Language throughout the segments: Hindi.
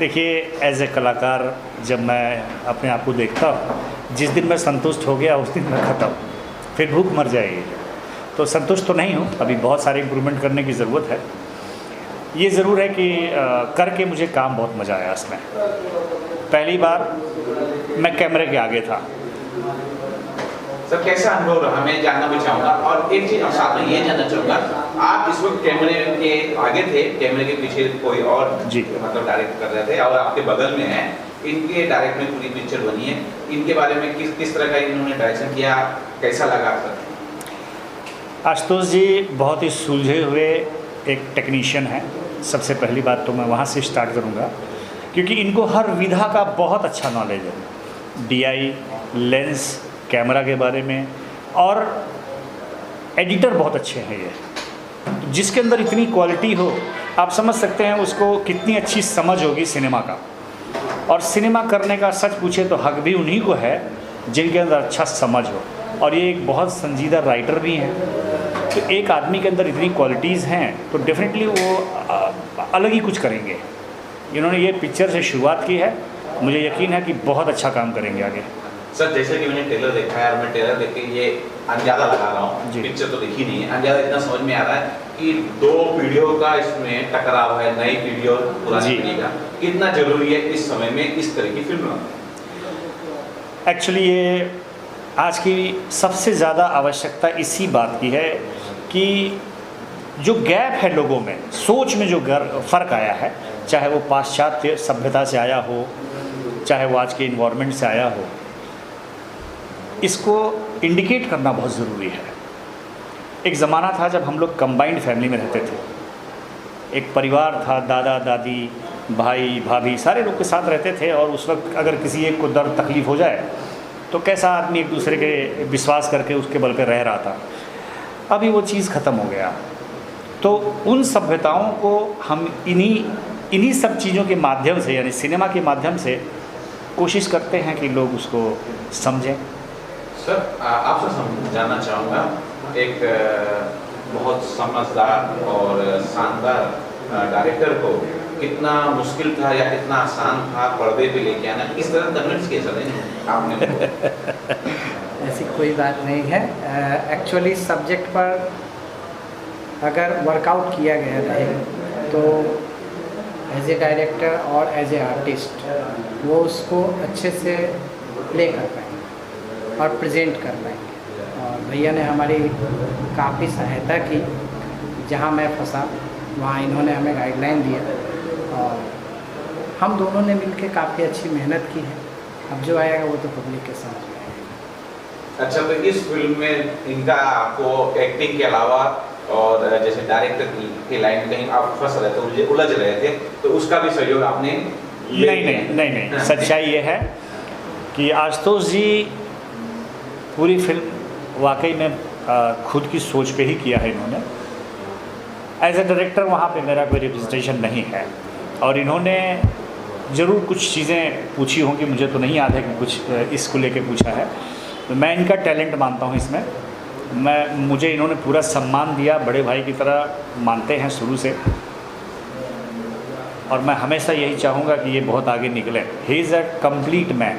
देखिए, एज ए कलाकार जब मैं अपने आप को देखता हूँ, जिस दिन मैं संतुष्ट हो गया उस दिन मैं ख़त्म, फिर भूख मर जाएगी। तो संतुष्ट तो नहीं हूँ, अभी बहुत सारे इम्प्रूवमेंट करने की ज़रूरत है। ये ज़रूर है कि करके मुझे काम बहुत मज़ा आया इसमें। पहली बार मैं कैमरे के आगे था। सर कैसा अनुभव रहा, मैं जानना भी चाहूँगा। और एक चीज़ साथ में ये जानना चाहूँगा, आप इस वक्त कैमरे के आगे थे, कैमरे के पीछे कोई और जी मतलब डायरेक्ट कर रहे थे और आपके बगल में है, इनके डायरेक्ट में पूरी पिक्चर बनी है। इनके बारे में किस तरह का इन्होंने डायरेक्शन किया, कैसा लगा आपको? आशुतोष जी बहुत ही सुलझे हुए एक टेक्नीशियन हैं। सबसे पहली बात तो मैं वहाँ से स्टार्ट करूँगा, क्योंकि इनको हर विधा का बहुत अच्छा नॉलेज है। डीआई, लेंस, कैमरा के बारे में, और एडिटर बहुत अच्छे हैं ये। तो जिसके अंदर इतनी क्वालिटी हो, आप समझ सकते हैं उसको कितनी अच्छी समझ होगी सिनेमा का। और सिनेमा करने का सच पूछे तो हक भी उन्हीं को है जिनके अंदर अच्छा समझ हो। और ये एक बहुत संजीदा राइटर भी हैं। तो एक आदमी के अंदर इतनी क्वालिटीज़ हैं तो डेफिनेटली वो अलग ही कुछ करेंगे। इन्होंने ये पिक्चर से शुरुआत की है, मुझे यकीन है कि बहुत अच्छा काम करेंगे आगे। सर जैसे कि मैंने ट्रेलर देखा है और मैं ट्रेलर देख के ये अंदाजा लगा रहा हूँ, पिक्चर तो देखी नहीं है, अंदाजा इतना समझ में आ रहा है कि दो पीढ़ियों का इसमें टकराव है, नई पीढ़ी और पुरानी पीढ़ी का। कितना जरूरी है इस समय में इस तरह की फिल्म? एक्चुअली ये आज की सबसे ज़्यादा आवश्यकता इसी बात की है कि जो गैप है लोगों में, सोच में जो फ़र्क आया है, चाहे वो पाश्चात्य सभ्यता से आया हो, चाहे वो आज के इन्वायरमेंट से आया हो, इसको इंडिकेट करना बहुत ज़रूरी है। एक ज़माना था जब हम लोग कंबाइंड फैमिली में रहते थे। एक परिवार था, दादा दादी, भाई भाभी, सारे लोग के साथ रहते थे। और उस वक्त अगर किसी एक को दर्द तकलीफ़ हो जाए तो कैसा आदमी एक दूसरे के विश्वास करके उसके बल पे रह रहा था। अभी वो चीज़ ख़त्म हो गया। तो उन सभ्यताओं को हम इन्हीं सब चीज़ों के माध्यम से, यानी सिनेमा के माध्यम से कोशिश करते हैं कि लोग उसको समझें। सर आपसे जानना चाहूँगा, एक बहुत समझदार और शानदार डायरेक्टर को कितना मुश्किल था या कितना आसान था पर्दे पे लेके आना, किस तरह कन्विंस किया सर आपने? ऐसी कोई बात नहीं है। एक्चुअली सब्जेक्ट पर अगर वर्कआउट किया गया रहे तो एज ए डायरेक्टर और एज ए आर्टिस्ट वो उसको अच्छे से प्ले कर पाएंगे और प्रेजेंट कर पाएंगे। और भैया ने हमारी काफ़ी सहायता की। जहाँ मैं फंसा वहाँ इन्होंने हमें गाइडलाइन दिया और हम दोनों ने मिलकर काफ़ी अच्छी मेहनत की है। अब जो आएगा वो तो पब्लिक के समझ में आएगा। अच्छा, तो इस फिल्म में इनका आपको एक्टिंग के अलावा और जैसे डायरेक्टर की लाइन में कहीं आप फंस रहे थे, उलझ रहे थे, तो उसका भी सहयोग आपने? नहीं। सच्चाई ये है कि आशुतोष जी पूरी फिल्म वाकई में खुद की सोच पे ही किया है इन्होंने। एज ए डायरेक्टर वहाँ पे मेरा कोई रिप्रेजेंटेशन नहीं है। और इन्होंने ज़रूर कुछ चीज़ें पूछी होंगी, मुझे तो नहीं याद है कि कुछ इसको लेके पूछा है। तो मैं इनका टैलेंट मानता हूँ इसमें। मुझे इन्होंने पूरा सम्मान दिया, बड़े भाई की तरह मानते हैं शुरू से। और मैं हमेशा यही चाहूँगा कि ये बहुत आगे निकले। He is a complete man.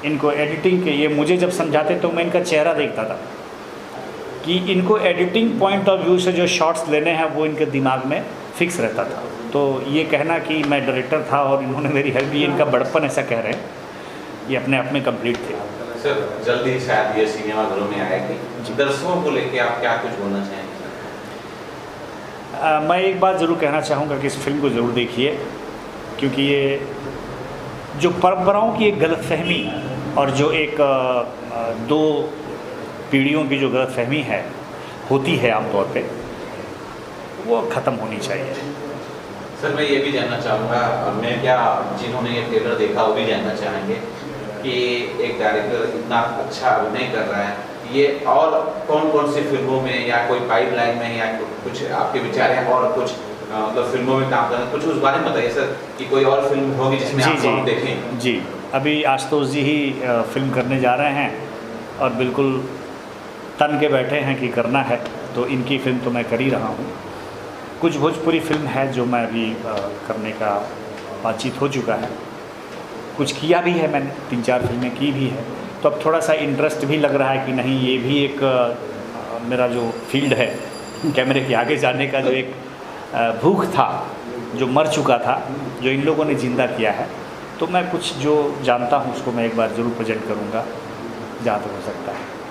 इनको एडिटिंग के ये मुझे जब समझाते तो मैं इनका चेहरा देखता था कि इनको एडिटिंग पॉइंट ऑफ व्यू से जो शॉट्स लेने हैं वो इनके दिमाग में फिक्स रहता था। तो ये कहना कि मैं डायरेक्टर था और इन्होंने मेरी हेल्प की, इनका बड़पन ऐसा कह रहे हैं, ये अपने आप में कंप्लीट थे। सर जल्दी शायद ये सिनेमा घरों में आएगी, दर्शकों को लेके आप क्या कुछ बोलना चाहेंगे? मैं एक बात ज़रूर कहना चाहूँगा कि इस फिल्म को ज़रूर देखिए, क्योंकि ये जो परंपराओं की एक गलतफहमी और जो एक दो पीढ़ियों की जो गलतफहमी है होती है आमतौर पे, वो ख़त्म होनी चाहिए। सर मैं ये भी जानना चाहूँगा, मैं क्या जिन्होंने ये ट्रेलर देखा वो भी जानना चाहेंगे कि एक डायरेक्टर इतना अच्छा अभिनय कर रहा है, ये और कौन कौन सी फिल्मों में या कोई पाइपलाइन में या कुछ आपके विचार हैं और कुछ मतलब फिल्मों में काम करना, कुछ उस बारे में बताइए सर कि कोई और फिल्म होगी जिसमें आप देखें? जी, अभी आशुतोष जी ही फिल्म करने जा रहे हैं और बिल्कुल तन के बैठे हैं कि करना है, तो इनकी फिल्म तो मैं कर ही रहा हूँ। कुछ भोजपुरी फिल्म है जो मैं अभी करने का बातचीत हो चुका है, कुछ किया भी है मैंने, 3-4 फिल्में की भी है। तो अब थोड़ा सा इंटरेस्ट भी लग रहा है कि नहीं, ये भी एक मेरा जो फील्ड है कैमरे के आगे जाने का, जो एक भूख था जो मर चुका था, जो इन लोगों ने ज़िंदा किया है, तो मैं कुछ जो जानता हूँ उसको मैं एक बार ज़रूर प्रेजेंट करूँगा जहाँ तक हो सकता है।